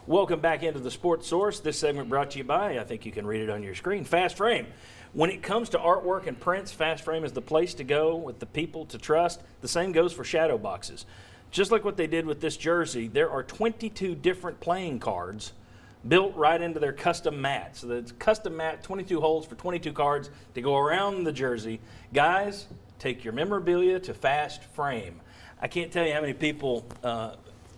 Welcome back into the Sports Source. This segment brought to you by, I think you can read it on your screen, Fast Frame. When it comes to artwork and prints, Fast Frame is the place to go with the people to trust. The same goes for shadow boxes. Just like what they did with this jersey, there are 22 different playing cards built right into their custom mat. So it's custom mat, 22 holes for 22 cards to go around the jersey. Guys, take your memorabilia to Fast Frame. I can't tell you how many people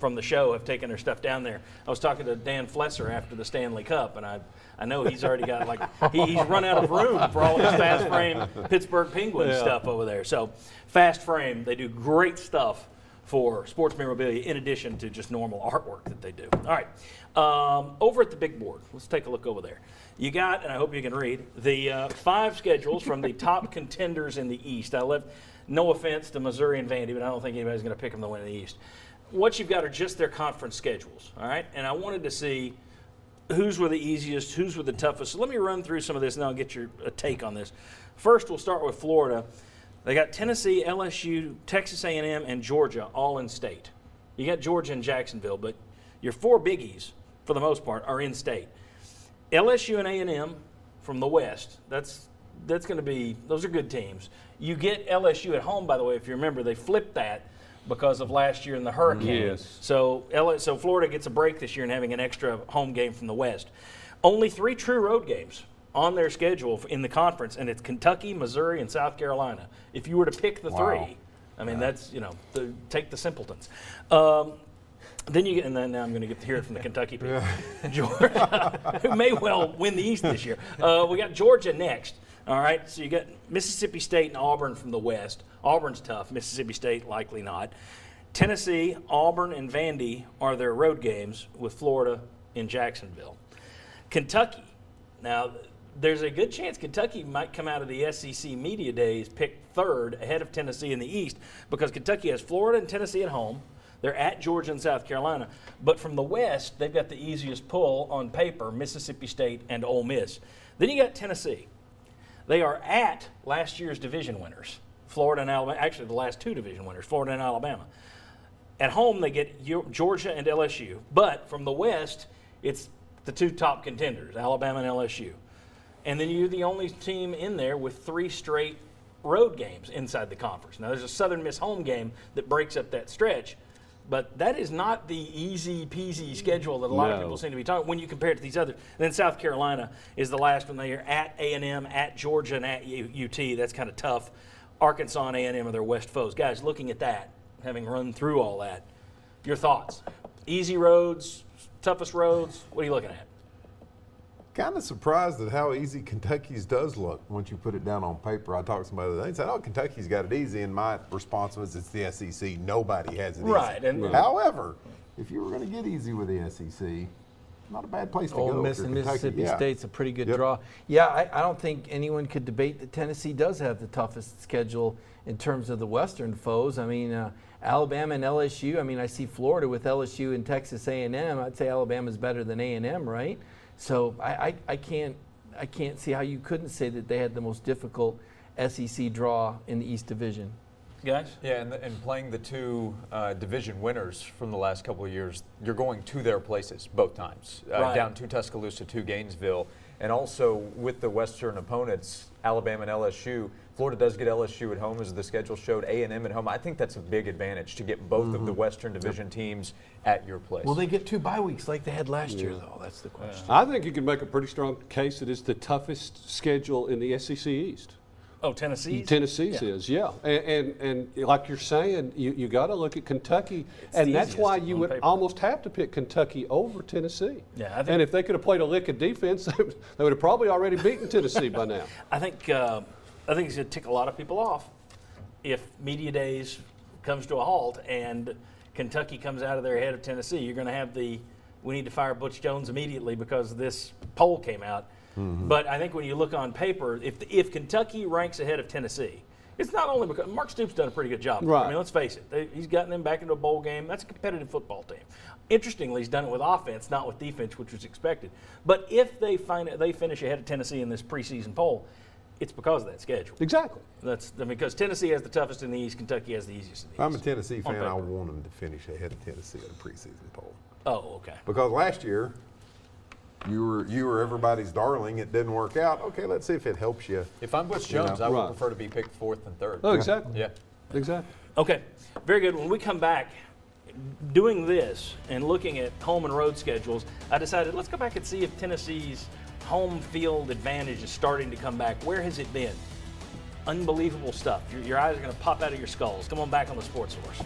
from the show have taken their stuff down there. I was talking to Dan Flesser after the Stanley Cup, and I know he's already got he's run out of room for all his Fast Frame Pittsburgh Penguins stuff over there. So Fast Frame, they do great stuff for sports memorabilia in addition to just normal artwork that they do. All right, over at the big board, let's take a look over there. You got, and I hope you can read, the 5 schedules from the top contenders in the East. I left, no offense to Missouri and Vandy, but I don't think anybody's going to pick them to win in the East. What you've got are just their conference schedules, all right? And I wanted to see whose were the easiest, whose were the toughest. So let me run through some of this, and I'll get your take on this. First, we'll start with Florida. They got Tennessee, LSU, Texas A&M, and Georgia all in state. You got Georgia and Jacksonville, but your 4 biggies, for the most part, are in state. LSU and A&M from the West, that's going to be, those are good teams. You get LSU at home, by the way, if you remember, they flipped that because of last year in the hurricane. Yes. So Florida gets a break this year in having an extra home game from the West. Only 3 true road games on their schedule in the conference, and it's Kentucky, Missouri, and South Carolina. If you were to pick the 3, I mean, that's, take the simpletons. Then you get, and then now I'm going to get to hear it from the Kentucky people. Georgia, who may well win the East this year. We got Georgia next. All right, so you got Mississippi State and Auburn from the West. Auburn's tough. Mississippi State likely not. Tennessee, Auburn, and Vandy are their road games with Florida in Jacksonville. Kentucky. Now, there's a good chance Kentucky might come out of the SEC media days picked 3rd ahead of Tennessee in the East because Kentucky has Florida and Tennessee at home. They're at Georgia and South Carolina. But from the West, they've got the easiest pull on paper, Mississippi State and Ole Miss. Then you got Tennessee. They are at last year's division winners, Florida and Alabama. Actually, the last 2 division winners, Florida and Alabama. At home, they get Georgia and LSU. But from the West, it's the 2 top contenders, Alabama and LSU. And then you're the only team in there with 3 straight road games inside the conference. Now, there's a Southern Miss home game that breaks up that stretch, but that is not the easy-peasy schedule that a lot of people seem to be talking when you compare it to these others. And then South Carolina is the last one. They are at A&M, at Georgia, and at UT. That's kind of tough. Arkansas and A&M are their West foes. Guys, looking at that, having run through all that, your thoughts? Easy roads, toughest roads, what are you looking at? Kind of surprised at how easy Kentucky's does look once you put it down on paper. I talked to somebody the other day and said, "Oh, Kentucky's got it easy," and my response was, "It's the SEC. Nobody has it easy." Right. However, if you were going to get easy with the SEC, not a bad place to go. Ole Miss and Mississippi State's a pretty good draw. Yeah, I don't think anyone could debate that Tennessee does have the toughest schedule in terms of the Western foes. I mean, Alabama and LSU. I mean, I see Florida with LSU and Texas A&M. I'd say Alabama's better than A&M, right? So I can't see how you couldn't say that they had the most difficult SEC draw in the East Division. Guys? Yeah, and playing the 2 division winners from the last couple of years, you're going to their places both times, down to Tuscaloosa, to Gainesville. And also with the Western opponents, Alabama and LSU, Florida does get LSU at home, as the schedule showed, A&M at home. I think that's a big advantage to get both of the Western Division teams at your place. Will they get 2 bye weeks like they had last year, though? That's the question. I think you can make a pretty strong case that it's the toughest schedule in the SEC East. Oh, Tennessee's? Tennessee's is, yeah. And like you're saying, you got to look at Kentucky, and that's why you would almost have to pick Kentucky over Tennessee. Yeah, and if they could have played a lick of defense, they would have probably already beaten Tennessee by now. I think it's going to tick a lot of people off if media days comes to a halt and Kentucky comes out of there ahead of Tennessee. You're going to have we need to fire Butch Jones immediately because this poll came out. But I think when you look on paper, if Kentucky ranks ahead of Tennessee, it's not only because Mark Stoops done a pretty good job. Right. I mean, let's face it. He's gotten them back into a bowl game. That's a competitive football team. Interestingly, he's done it with offense, not with defense, which was expected. But if they finish ahead of Tennessee in this preseason poll, it's because of that schedule. Exactly. Because Tennessee has the toughest in the East, Kentucky has the easiest in the East. If I'm a Tennessee fan, I want them to finish ahead of Tennessee in the preseason poll. Oh, okay. Because last year, you were everybody's darling. It didn't work out. Okay, let's see if it helps you. If I'm Butch Jones, I would Right. prefer to be picked 4th and 3rd. Oh, exactly. Yeah. Exactly. Okay, very good. When we come back, doing this and looking at home and road schedules, I decided let's go back and see if Tennessee's home field advantage is starting to come back. Where has it been? Unbelievable stuff. Your eyes are going to pop out of your skulls. Come on back on the Sports Source.